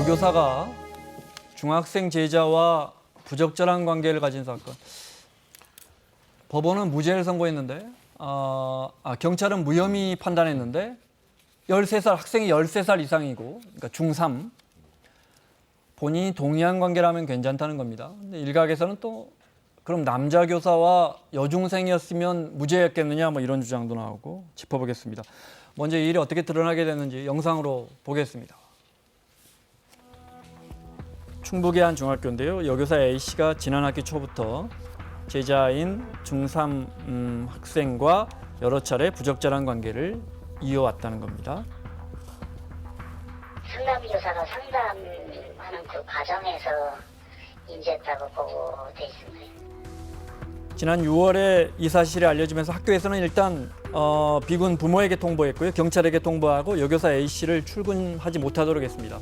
여교사가 중학생 제자와 부적절한 관계를 가진 사건. 법원은 무죄를 선고했는데 경찰은 무혐의 판단했는데 13살 학생이 13살 이상이고 그러니까 중3 본인이 동의한 관계라면 괜찮다는 겁니다. 근데 일각에서는 또 그럼 남자 교사와 여중생이었으면 무죄였겠느냐 뭐 이런 주장도 나오고 짚어보겠습니다. 먼저 이 일이 어떻게 드러나게 됐는지 영상으로 보겠습니다. 충북의 한 중학교인데요. 여교사 A씨가 지난 학기 초부터 제자인 중3 학생과 여러 차례 부적절한 관계를 이어왔다는 겁니다. 상담 교사가 상담하는 그 과정에서 인지했다고 보고돼 있습니다. 지난 6월에 이 사실이 알려지면서 학교에서는 일단 비군 부모에게 통보했고요. 경찰에게 통보하고 여교사 A씨를 출근하지 못하도록 했습니다.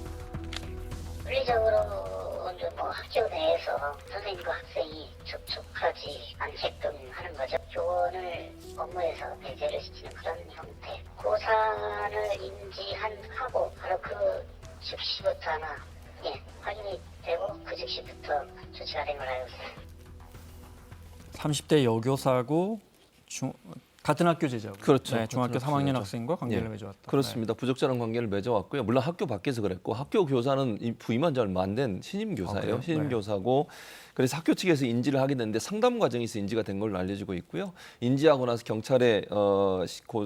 물리적으로 이제 뭐 학교 내에서 선생님과 학생이 접촉하지 않게끔 하는 거죠. 교원을 업무에서 배제를 시키는 그런 형태. 고사를 인지하고 바로 그 즉시부터 아마 확인이 되고 그 즉시부터 조치가 된 걸로 알고 있습니다. 30대 여교사고 같은 학교 제자고. 그렇죠. 네, 중학교 같은 3학년 학교죠. 학생과 관계를 예. 맺어왔다. 그렇습니다. 부적절한 관계를 맺어왔고요. 물론 학교 밖에서 그랬고 학교 교사는 부임한 지 얼마 안 된 신임 교사예요. 그래요? 신임 네. 교사고 그래서 학교 측에서 인지를 하게 됐는데 상담 과정에서 인지가 된 걸로 알려지고 있고요. 인지하고 나서 경찰에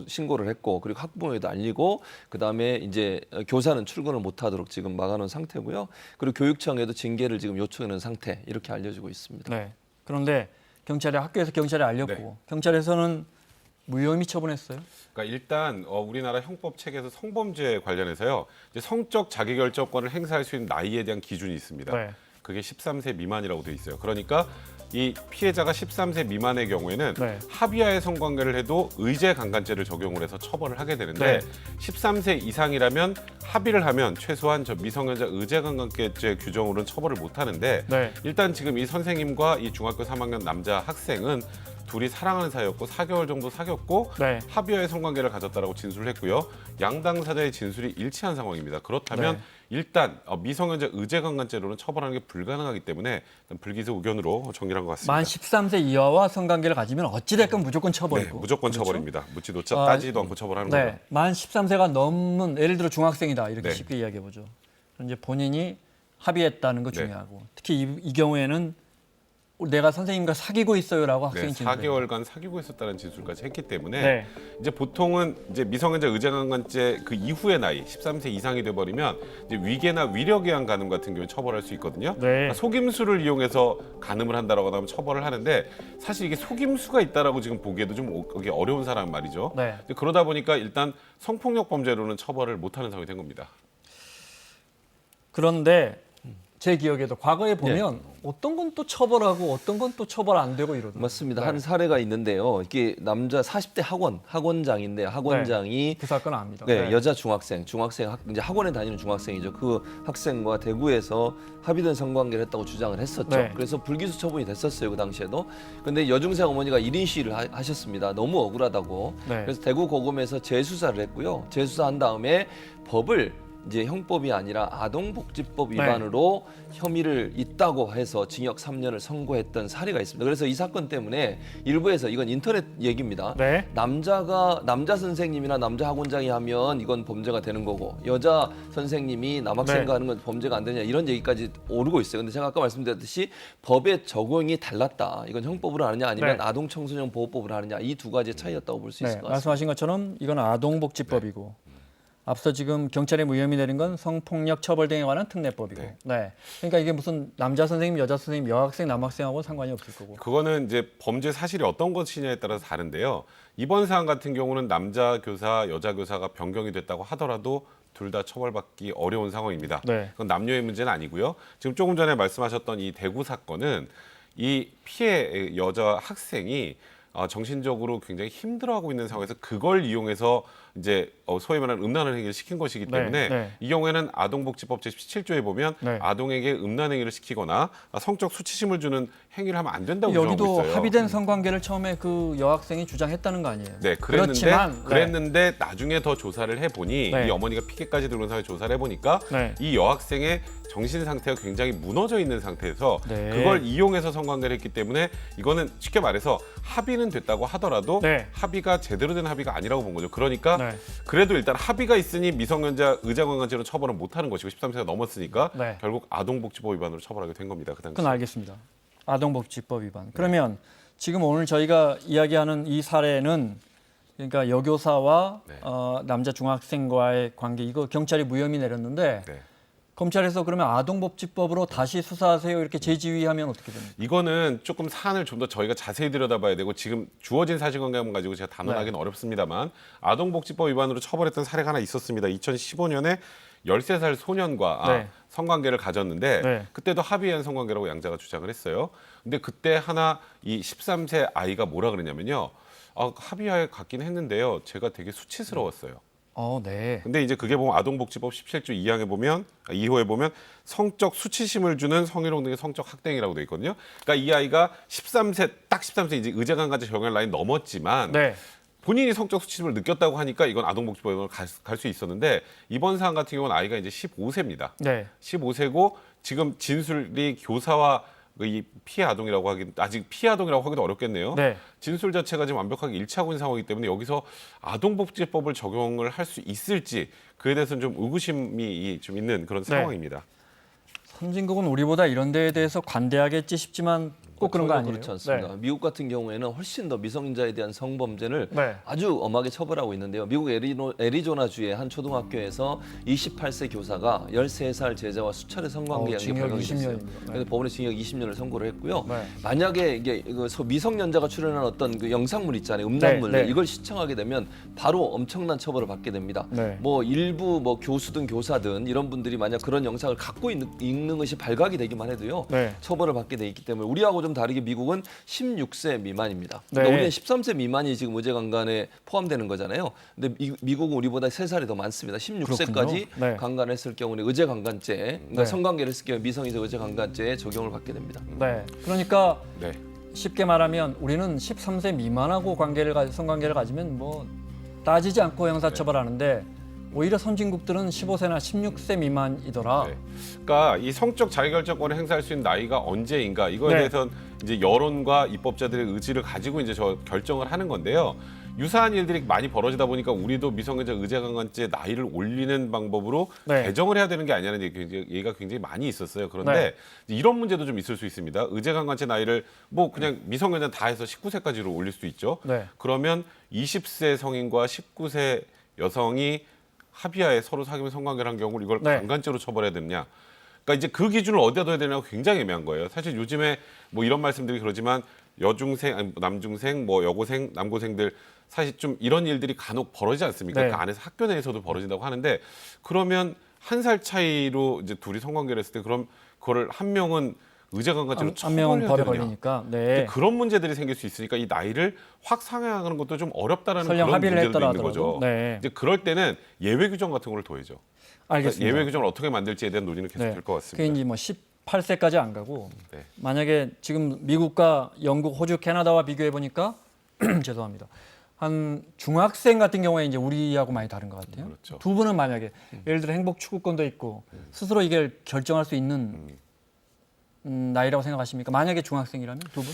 신고를 했고 그리고 학부모에도 알리고 그다음에 이제 교사는 출근을 못하도록 지금 막아놓은 상태고요. 그리고 교육청에도 징계를 지금 요청하는 상태 이렇게 알려지고 있습니다. 네. 그런데 학교에서 경찰에 알렸고 네. 경찰에서는 무혐의 처분했어요. 그러니까 일단 우리나라 형법 책에서 성범죄 관련해서요. 이제 성적 자기결정권을 행사할 수 있는 나이에 대한 기준이 있습니다. 네. 그게 13세 미만이라고 돼 있어요. 그러니까 이 피해자가 13세 미만의 경우에는 네. 합의하에 성관계를 해도 의제 강간죄를 적용을 해서 처벌을 하게 되는데 네. 13세 이상이라면 합의를 하면 최소한 저 미성년자 의제 강간죄 규정으로는 처벌을 못 하는데 네. 일단 지금 이 선생님과 이 중학교 3학년 남자 학생은 둘이 사랑하는 사이였고 4개월 정도 사귀었고 네. 합의하에 성관계를 가졌다라고 진술을 했고요. 양 당사자의 진술이 일치한 상황입니다. 그렇다면 네. 일단 미성년자 의제 강간죄로는 처벌하는 게 불가능하기 때문에 일단 불기소 의견으로 정리한 것 같습니다. 만 13세 이하와 성관계를 가지면 어찌됐건 무조건 네, 처벌이고. 무조건 그렇죠? 처벌입니다. 묻지도 따지도 않고 처벌하는 네. 거죠. 만 13세가 넘는 예를 들어 중학생이다 이렇게 네. 쉽게 이야기해 보죠. 이제 본인이 합의했다는 거 네. 중요하고 특히 이 경우에는 내가 선생님과 사귀고 있어요라고 학생이 네, 진술해요. 4개월간 사귀고 있었다는 진술까지 했기 때문에 네. 이제 보통은 이제 미성년자 의제강간죄 그 이후의 나이 13세 이상이 돼버리면 이제 위계나 위력에 의한 간음 같은 경우에 처벌할 수 있거든요. 네. 그러니까 속임수를 이용해서 간음을 한다라고 하면 처벌을 하는데 사실 이게 속임수가 있다라고 지금 보기에도 좀 오기 어려운 사람 말이죠. 네. 그러다 보니까 일단 성폭력 범죄로는 처벌을 못하는 상황이 된 겁니다. 그런데 제 기억에도 과거에 보면 어떤 건 또 처벌하고 어떤 건 또 처벌 안 되고 이러더라고요. 맞습니다. 네. 한 사례가 있는데요. 이게 남자 40대 학원장인데 학원장이 그 사건 압니다. 네, 여자 중학생 이제 학원에 다니는 중학생이죠. 그 학생과 대구에서 합의된 성관계를 했다고 주장을 했었죠. 네. 그래서 불기소 처분이 됐었어요. 그 당시에도. 근데 여중생 어머니가 1인 시위를 하셨습니다. 너무 억울하다고. 네. 그래서 대구 고검에서 재수사를 했고요. 재수사한 다음에 법을 이제 형법이 아니라 아동복지법 위반으로 혐의를 있다고 해서 징역 3년을 선고했던 사례가 있습니다. 그래서 이 사건 때문에 일부에서 이건 인터넷 얘기입니다. 네. 남자 선생님이나 남자 학원장이 하면 이건 범죄가 되는 거고 여자 선생님이 남학생과 네. 하는 건 범죄가 안 되냐 이런 얘기까지 오르고 있어요. 근데 제가 아까 말씀드렸듯이 법의 적용이 달랐다. 이건 형법으로 하느냐 아니면 네. 아동청소년 보호법으로 하느냐 이 두 가지의 차이였다고 볼 수 있을 것 같습니다. 말씀하신 것처럼 이건 아동복지법이고 앞서 지금 경찰에 무혐의 내린 건 성폭력 처벌 등에 관한 특례법이고. 네. 그러니까 이게 무슨 남자 선생님, 여자 선생님, 여학생, 남학생하고 상관이 없을 거고. 그거는 이제 범죄 사실이 어떤 것이냐에 따라서 다른데요. 이번 사안 같은 경우는 남자 교사, 여자 교사가 변경이 됐다고 하더라도 둘 다 처벌받기 어려운 상황입니다. 네. 그건 남녀의 문제는 아니고요. 지금 조금 전에 말씀하셨던 이 대구 사건은 이 피해 여자 학생이 정신적으로 굉장히 힘들어하고 있는 상황에서 그걸 이용해서 이제 소위 말하는 음란한 행위를 시킨 것이기 때문에 네. 이 경우에는 아동복지법 제17조에 보면 네. 아동에게 음란 행위를 시키거나 성적 수치심을 주는 행위를 하면 안 된다고 규정하고 여기도 있어요. 합의된 성관계를 처음에 그 여학생이 주장했다는 거 아니에요? 네, 그랬는데 나중에 더 조사를 해보니 네. 이 어머니가 피켓까지 들어온 사회 조사를 해보니까 네. 이 여학생의 정신 상태가 굉장히 무너져 있는 상태에서 네. 그걸 이용해서 성관계를 했기 때문에 이거는 쉽게 말해서 합의는 됐다고 하더라도 네. 합의가 제대로 된 합의가 아니라고 본 거죠. 그러니까 네. 그래도 일단 합의가 있으니 미성년자 의자강간죄로 처벌은 못하는 것이고 13세가 넘었으니까 네. 결국 아동복지법 위반으로 처벌하게 된 겁니다. 그 당시. 그건 알겠습니다. 아동복지법 위반. 그러면 지금 오늘 저희가 이야기하는 이 사례는 그러니까 여교사와 네. 남자 중학생과의 관계 이거 경찰이 무혐의 내렸는데 네. 검찰에서 그러면 아동복지법으로 다시 수사하세요 이렇게 재지휘하면 어떻게 됩니까? 이거는 조금 사안을 좀 더 저희가 자세히 들여다봐야 되고 지금 주어진 사실관계만 가지고 제가 단언하기는 어렵습니다만 아동복지법 위반으로 처벌했던 사례가 하나 있었습니다. 2015년에 13살 소년과 네. 성관계를 가졌는데 네. 그때도 합의한 성관계라고 양자가 주장을 했어요. 근데 그때 하나 이 13세 아이가 뭐라 그랬냐면요. 합의하에 갔긴 했는데요. 제가 되게 수치스러웠어요. 네. 근데 이제 그게 보면 아동복지법 17조 2호에 보면 성적 수치심을 주는 성희롱 등의 성적 학대행위라고 돼 있거든요. 그러니까 이 아이가 13세 딱 13세 이제 의제강간죄 적용할 라인 넘었지만 네. 본인이 성적 수치심을 느꼈다고 하니까 이건 아동복지법으로 갈 수 있었는데 이번 사안 같은 경우는 아이가 이제 15세입니다. 네. 15세고 지금 진술이 교사와 이 피해 아동이라고 하긴 아직 피해 아동이라고 하기도 어렵겠네요. 네. 진술 자체가 지금 완벽하게 일치하고 있는 상황이기 때문에 여기서 아동복지법을 적용을 할 수 있을지 그에 대해서는 좀 의구심이 좀 있는 그런 상황입니다. 선진국은 우리보다 이런 데에 대해서 관대하겠지 싶지만 꼭 그런 거 전혀 아니에요? 그렇지 않습니다. 네. 미국 같은 경우에는 훨씬 더 미성년자에 대한 성범죄를 네. 아주 엄하게 처벌하고 있는데요. 미국 애리조나주의 한 초등학교에서 28세 교사가 13살 제자와 수차례 성관계한 게 징역 발각이 됐어요. 20년입니다. 네. 그래서 법원에 징역 20년을 선고를 했고요. 네. 만약에 이게 미성년자가 출연한 어떤 그 영상물 있잖아요, 음란물 네, 네. 이걸 시청하게 되면 바로 엄청난 처벌을 받게 됩니다. 네. 뭐 일부 뭐 교수든 교사든 이런 분들이 만약 그런 영상을 갖고 있는 것이 발각이 되기만 해도요, 네. 처벌을 받게 돼 있기 때문에 우리하고 좀 다르게 미국은 16세 미만입니다. 네. 그러니까 우리는 13세 미만이 지금 의제강간에 포함되는 거잖아요. 근데 미국은 우리보다 3살이 더 많습니다. 16세까지 그렇군요. 네. 강간했을 경우는 의제강간죄, 그러니까 네. 성관계를 했을 경우 미성년자 의제강간죄에 적용을 받게 됩니다. 네. 그러니까 네. 쉽게 말하면 우리는 13세 미만하고 성관계를 가지면 뭐 따지지 않고 형사처벌하는데 오히려 선진국들은 15세나 16세 미만이더라. 네. 그러니까 이 성적 자기결정권을 행사할 수 있는 나이가 언제인가 이거에 네. 대해서는 이제 여론과 입법자들의 의지를 가지고 이제 결정을 하는 건데요. 유사한 일들이 많이 벌어지다 보니까 우리도 미성년자 의제강간죄 나이를 올리는 방법으로 네. 개정을 해야 되는 게 아니냐는 얘기가 굉장히 많이 있었어요. 그런데 이런 문제도 좀 있을 수 있습니다. 의제강간죄 나이를 뭐 그냥 미성년자 다 해서 19세까지로 올릴 수 있죠. 네. 그러면 20세 성인과 19세 여성이 합의하에 서로 사귀면 성관계를 한 경우를 이걸 네. 강간죄로 처벌해야 되느냐. 그러니까 이제 그 기준을 어디다 둬야 되냐고 굉장히 애매한 거예요. 사실 요즘에 뭐 이런 말씀들이 그러지만 여중생, 아니 남중생, 뭐 여고생, 남고생들 사실 좀 이런 일들이 간혹 벌어지지 않습니까? 네. 그 안에서 학교 내에서도 벌어진다고 하는데 그러면 1살 차이로 이제 둘이 성관계를 했을 때 그럼 그거를 한 명은 의제강간죄로 한 명은 처벌해야 벌에 되느냐. 걸리니까. 네. 그런 문제들이 생길 수 있으니까 이 나이를 확 상향하는 것도 좀 어렵다라는 설령 그런 합의를 문제도 있는 했더라도. 거죠. 네. 이제 그럴 때는 예외 규정 같은 걸 둬야죠. 그러니까 알겠습니다. 예외 규정을 어떻게 만들지에 대한 논의는 계속 될 것 그게 같습니다. 이제 뭐 18세까지 안 가고 네. 만약에 지금 미국과 영국, 호주, 캐나다와 비교해 보니까 죄송합니다. 한 중학생 같은 경우에 이제 우리하고 많이 다른 것 같아요. 그렇죠. 두 분은 만약에 예를 들어 행복 추구권도 있고 스스로 이걸 결정할 수 있는 나이라고 생각하십니까? 만약에 중학생이라면 두 분?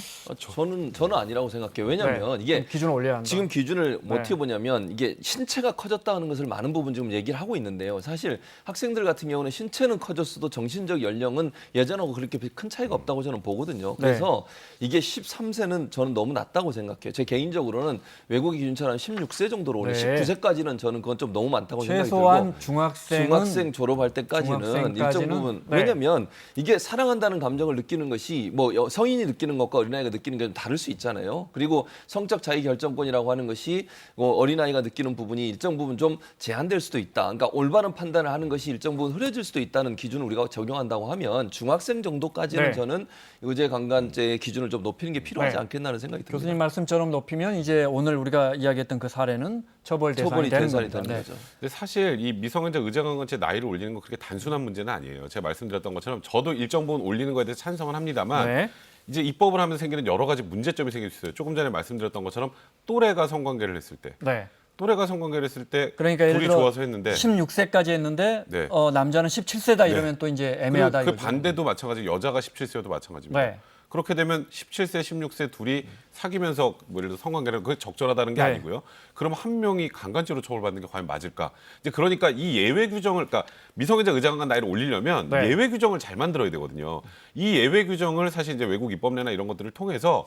저는 아니라고 생각해요. 왜냐하면 네. 이게 좀 기준을 올려야 한다. 지금 기준을 네. 어떻게 보냐면 이게 신체가 커졌다는 것을 많은 부분 지금 얘기를 하고 있는데요. 사실 학생들 같은 경우는 신체는 커졌어도 정신적 연령은 예전하고 그렇게 큰 차이가 없다고 저는 보거든요. 그래서 이게 13세는 저는 너무 낮다고 생각해요. 제 개인적으로는 외국의 기준처럼 16세 정도로 오는 네. 19세까지는 저는 그건 좀 너무 많다고 생각이 최소한 들고 중학생은 중학생 졸업할 때까지는 일정 중학생까지는 부분 네. 왜냐면 이게 사랑한다는 감정 감정을 느끼는 것이 뭐 성인이 느끼는 것과 어린아이가 느끼는 게 좀 다를 수 있잖아요. 그리고 성적 자기 결정권이라고 하는 것이 어린아이가 느끼는 부분이 일정 부분 좀 제한될 수도 있다. 그러니까 올바른 판단을 하는 것이 일정 부분 흐려질 수도 있다는 기준을 우리가 적용한다고 하면 중학생 정도까지는 네. 저는 의제 강간죄의 기준을 좀 높이는 게 필요하지 네. 않겠나는 생각이 듭니다. 교수님 말씀처럼 높이면 이제 오늘 우리가 이야기했던 그 사례는 처벌 대상이 처벌이 되는 대상이 겁니다. 되는 네. 거죠. 근데 사실 이 미성년자 의제강간죄 나이를 올리는 건 그렇게 단순한 문제는 아니에요. 제가 말씀드렸던 것처럼 저도 일정 부분 올리는 거에 대해서 찬성은 합니다만 네. 이제 입법을 하면서 생기는 여러 가지 문제점이 생길 수 있어요. 조금 전에 말씀드렸던 것처럼 또래가 성관계를 했을 때, 네. 또래가 성관계를 했을 때 그러니까 예를 둘이 들어 좋아서 했는데 16세까지 했는데 네. 남자는 17세다 이러면 또 이제 애매하다 그 이거죠. 반대도 마찬가지. 여자가 17세여도 마찬가지입니다. 네. 그렇게 되면 17세, 16세 둘이 사귀면서 뭐 예를 들어 성관계를 그게 적절하다는 게 네. 아니고요. 그럼 한 명이 강간죄로 처벌받는 게 과연 맞을까? 이제 그러니까 이 예외 규정을 그러니까 미성년자 의제강간 나이를 올리려면 네. 예외 규정을 잘 만들어야 되거든요. 이 예외 규정을 사실 이제 외국 입법례나 이런 것들을 통해서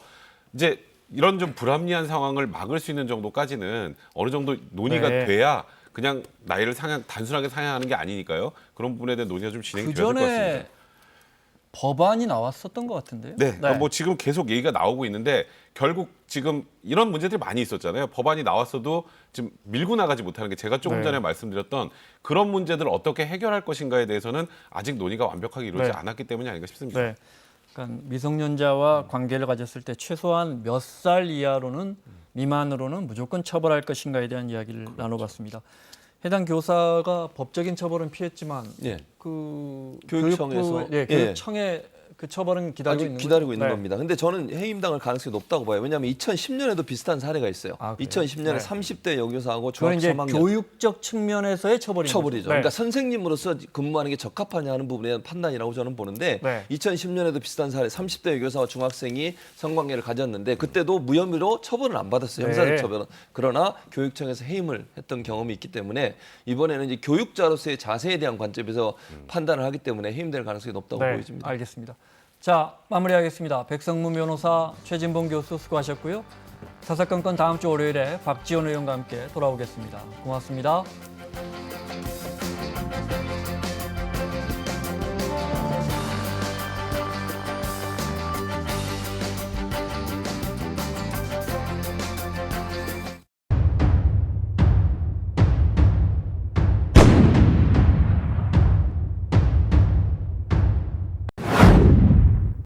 이제 이런 좀 불합리한 상황을 막을 수 있는 정도까지는 어느 정도 논의가 네. 돼야 그냥 나이를 단순하게 상향하는 게 아니니까요. 그런 부분에 대한 논의가 좀 진행이 그 돼야 될 것 같습니다. 전에 법안이 나왔었던 것 같은데요. 네, 뭐 지금 계속 얘기가 나오고 있는데 결국 지금 이런 문제들이 많이 있었잖아요. 법안이 나왔어도 지금 밀고 나가지 못하는 게 제가 조금 네. 전에 말씀드렸던 그런 문제들을 어떻게 해결할 것인가에 대해서는 아직 논의가 완벽하게 이루어지지 네. 않았기 때문이 아닌가 싶습니다. 네. 그러니까 미성년자와 관계를 가졌을 때 최소한 몇 살 이하로는 미만으로는 무조건 처벌할 것인가에 대한 이야기를 나눠봤습니다. 해당 교사가 법적인 처벌은 피했지만 예. 그 교육청에서 예, 교육청의 그 처벌은 기다리고 아직 있는 기다리고 거죠? 있는 네. 겁니다. 근데 저는 해임당할 가능성이 높다고 봐요. 왜냐하면 2010년에도 비슷한 사례가 있어요. 아, 그래요? 2010년에 네. 30대 여교사하고 그건 중학교 이제 3학년 교육적 측면에서의 처벌인 처벌이죠. 거죠. 그러니까 선생님으로서 근무하는 게 적합하냐 하는 부분에 대한 판단이라고 저는 보는데 네. 2010년에도 비슷한 사례 30대 여교사와 중학생이 성관계를 가졌는데 그때도 무혐의로 처벌을 안 받았어요. 네. 형사적 처벌은. 그러나 교육청에서 해임을 했던 경험이 있기 때문에 이번에는 이제 교육자로서의 자세에 대한 관점에서 판단을 하기 때문에 해임될 가능성이 높다고 네, 보여집니다. 알겠습니다. 자, 마무리하겠습니다. 백성문 변호사, 최진봉 교수 수고하셨고요. 사사건건 다음 주 월요일에 박지원 의원과 함께 돌아오겠습니다. 고맙습니다.